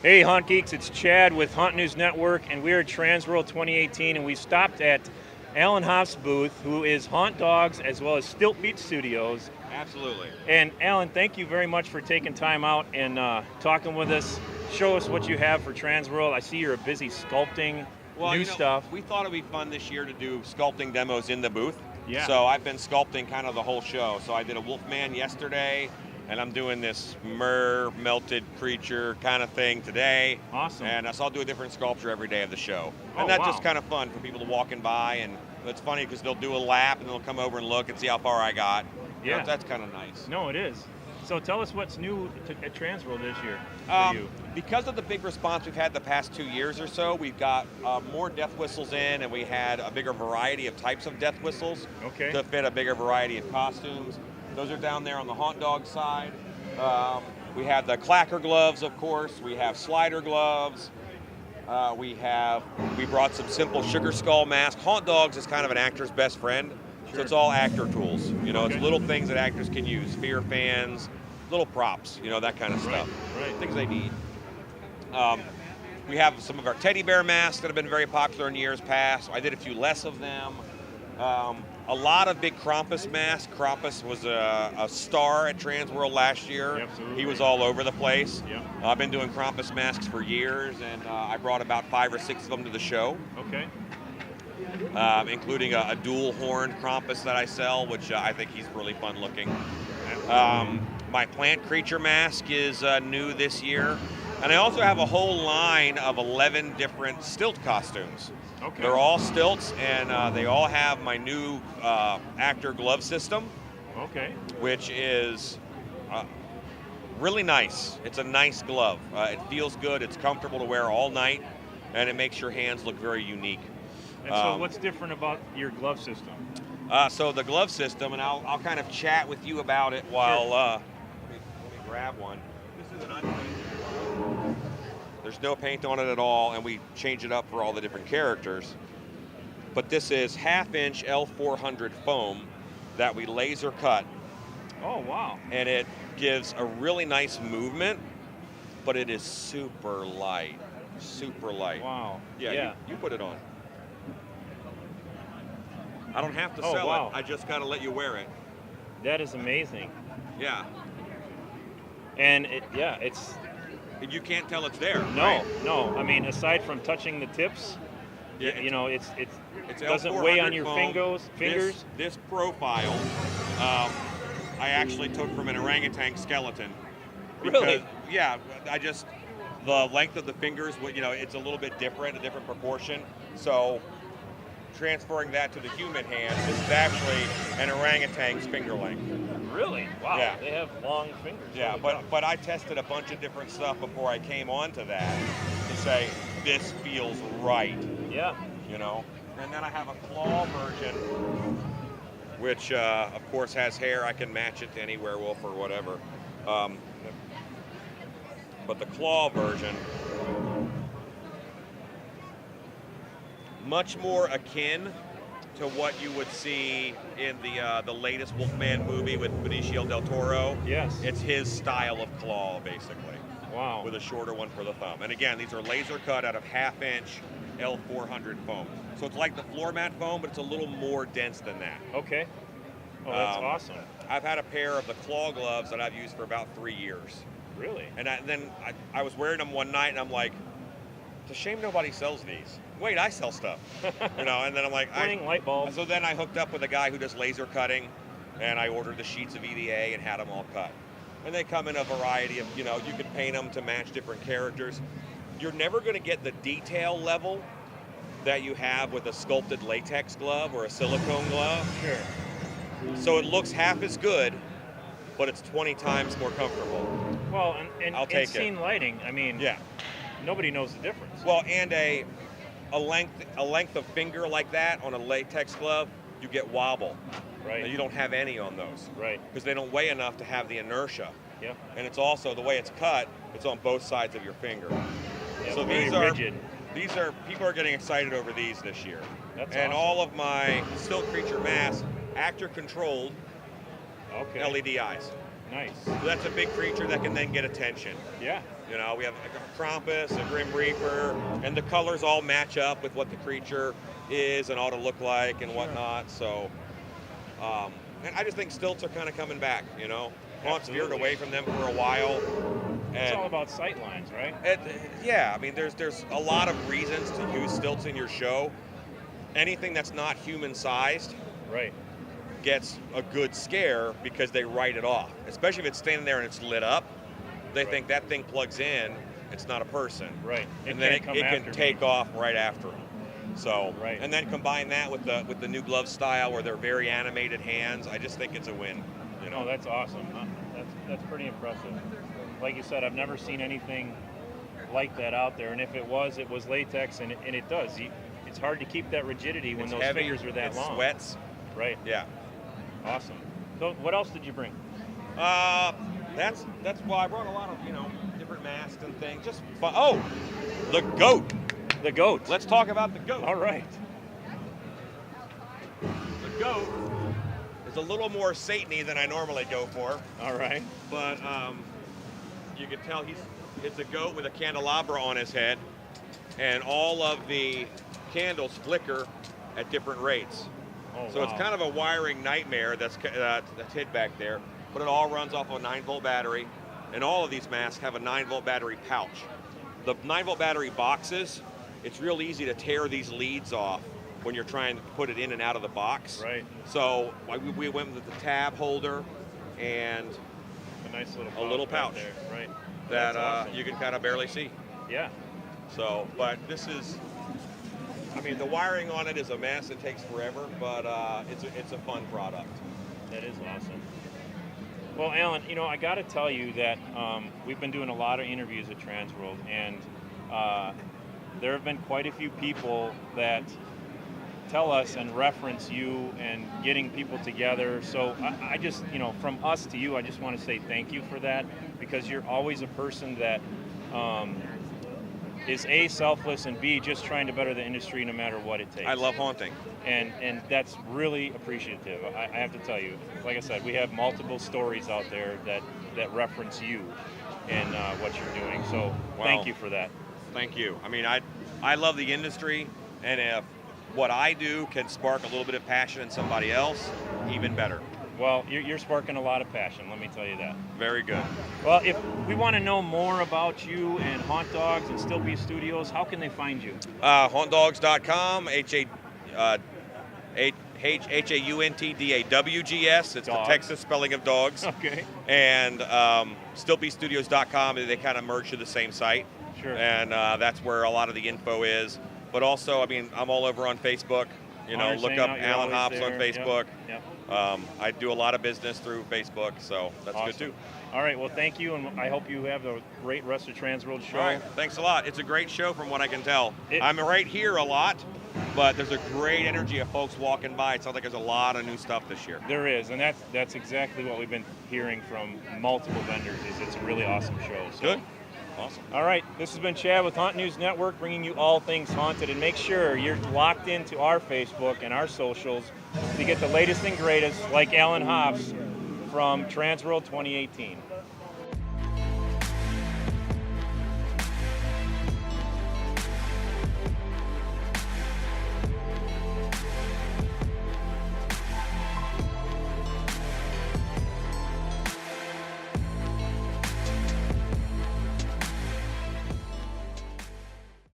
Hey, Hunt Geeks, it's Chad with Hunt News Network, and we're at Transworld 2018, and we stopped at Alan Hoff's booth, who is Dawgs as well as Stilt Beast Studios. Absolutely. And Alan, thank you very much for taking time out and talking with us. Show us what you have for Transworld. I see you're busy sculpting new stuff. We thought it'd be fun this year to do sculpting demos in the booth. Yeah. So I've been sculpting kind of the whole show. So I did a Wolfman yesterday, and I'm doing this melted creature kind of thing today. Awesome. And so I'll do a different sculpture every day of the show. Oh, And that's wow. just kind of fun for people to walk by, and it's funny because they'll do a lap and they'll come over and look and see how far I got. Yeah. That's kind of nice. No, it is. So tell us what's new at Transworld this year for you. Because of the big response we've had the past 2 years or so, we've got more death whistles in, and we had a bigger variety of types of death whistles to fit a bigger variety of costumes. Those are down there on the Haunt Dog side. We have the clacker gloves, of course. We have slider gloves. We brought some simple sugar skull masks. Haunt Dogs is kind of an actor's best friend. So it's all actor tools. It's little things that actors can use. Fear fans, little props, that kind of stuff. Right. Things they need. We have some of our teddy bear masks that have been very popular in years past. I did a few less of them. A lot of big Krampus masks. Krampus was a star at Transworld last year. Absolutely. He was all over the place. Yep. I've been doing Krampus masks for years, and I brought about 5 or 6 of them to the show. Okay. Including a dual-horned Krampus that I sell, which I think he's really fun looking. My plant creature mask is new this year. And I also have a whole line of 11 different stilt costumes. Okay. They're all stilts, and they all have my new actor glove system, which is really nice. It's a nice glove. It feels good, it's comfortable to wear all night, and it makes your hands look very unique. And so what's different about your glove system? So the glove system, and I'll kind of chat with you about it while, let me grab one. This is an unpainted one. There's no paint on it at all, and we change it up for all the different characters. But this is 1/2-inch L400 foam that we laser cut. Oh, wow. And it gives a really nice movement, but it is super light, super light. Wow. Yeah. You put it on. I don't have to sell it. I just gotta let you wear it. That is amazing. Yeah. And it's. And you can't tell it's there. No. I mean, aside from touching the tips, it doesn't weigh on your foam. fingers. This profile, I actually took from an orangutan skeleton. Really? Yeah. The length of the fingers, it's a little bit different, a different proportion. So transferring that to the human hand, this is actually an orangutan's finger length. Really? Wow. Yeah. They have long fingers. Yeah, but I tested a bunch of different stuff before I came onto that to say this feels right. Yeah. And then I have a claw version, which of course has hair. I can match it to any werewolf or whatever. But the claw version, much more akin to what you would see in the latest Wolfman movie with Benicio del Toro. Yes. It's his style of claw, basically. Wow. With a shorter one for the thumb. And again, these are laser cut out of 1/2-inch L400 foam. So it's like the floor mat foam, but it's a little more dense than that. Okay. Oh, that's awesome. I've had a pair of the claw gloves that I've used for about 3 years. Really? And then I was wearing them one night, and I'm like, it's a shame nobody sells these. Wait, I sell stuff. And then I'm like, light bulbs. So then I hooked up with a guy who does laser cutting, and I ordered the sheets of EVA and had them all cut. And they come in a variety of, you can paint them to match different characters. You're never going to get the detail level that you have with a sculpted latex glove or a silicone glove. Sure. So it looks half as good, but it's 20 times more comfortable. Well, and I'll take scene lighting, I mean, yeah, nobody knows the difference. Well, and a length of finger like that on a latex glove, you get wobble. Right. And you don't have any on those. Right. Because they don't weigh enough to have the inertia. Yeah. And it's also, the way it's cut, it's on both sides of your finger. Yeah, so very rigid. People are getting excited over these this year. That's and awesome. all of my stilt creature masks, actor controlled LED eyes. Nice. So that's a big creature that can then get attention. Yeah. You know, we have a Krampus, a Grim Reaper, and the colors all match up with what the creature is and ought to look like and whatnot. So, and I just think stilts are kind of coming back, you know. Haunt's veered away from them for a while. It's all about sight lines, right? Yeah, I mean, there's a lot of reasons to use stilts in your show. Anything that's not human-sized gets a good scare because they write it off. Especially if it's standing there and it's lit up, they think that thing plugs in, it's not a person. Right. And then it can take off right after them. So, and then combine that with the new glove style where they're very animated hands, I just think it's a win. You know? Oh, that's awesome. That's pretty impressive. Like you said, I've never seen anything like that out there, and if it was latex, and it does. It's hard to keep that rigidity when those fingers are that long. It sweats. Right. Yeah. Awesome. So what else did you bring? That's why I brought a lot of, you know, different masks and things. Just fun. Oh, the goat. The goat. Let's talk about the goat. All right. The goat is a little more Satan-y than I normally go for. All right. But you can tell it's a goat with a candelabra on his head, and all of the candles flicker at different rates. Oh, so it's kind of a wiring nightmare that's hid back there, but it all runs off a 9-volt battery, and all of these masks have a 9-volt battery pouch. The 9-volt battery boxes, it's real easy to tear these leads off when you're trying to put it in and out of the box. Right. So we went with the tab holder and a nice little pouch there. Right. That awesome. You can kind of barely see. Yeah. So, but this is, I mean, the wiring on it is a mess. It takes forever, but it's a fun product. That is awesome. Well, Alan, you know, I got to tell you that we've been doing a lot of interviews at Transworld, and there have been quite a few people that tell us and reference you and getting people together. So I just, you know, from us to you, I just want to say thank you for that, because you're always a person that is A, selfless, and B, just trying to better the industry no matter what it takes. I love haunting. And that's really appreciative. I have to tell you, like I said, we have multiple stories out there that reference you and what you're doing. So thank you for that. Thank you. I mean, I love the industry, and if what I do can spark a little bit of passion in somebody else, even better. Well, you're sparking a lot of passion, let me tell you that. Very good. Well, if we want to know more about you and Haunt Dawgs and Stilt Beast Studios, how can they find you? Hauntdawgs.com, HAUNTDAWGS. It's Dawgs. the Texas spelling of dogs. Okay. And StiltBeastStudios.com, they kind of merge to the same site. Sure. And that's where a lot of the info is. But also, I mean, I'm all over on Facebook. You know, look up Alan Hops on Facebook. Yep. I do a lot of business through Facebook, so that's awesome. good too. All right, well, thank you, and I hope you have a great rest of Transworld show. All right, thanks a lot. It's a great show from what I can tell. I'm right here a lot, but there's a great energy of folks walking by. It sounds like there's a lot of new stuff this year. There is, and that's exactly what we've been hearing from multiple vendors. Is it's a really awesome show. So. Good. Awesome. All right, this has been Chad with Haunt News Network, bringing you all things haunted. And make sure you're locked into our Facebook and our socials to get the latest and greatest, like Alan Hops from Transworld 2018.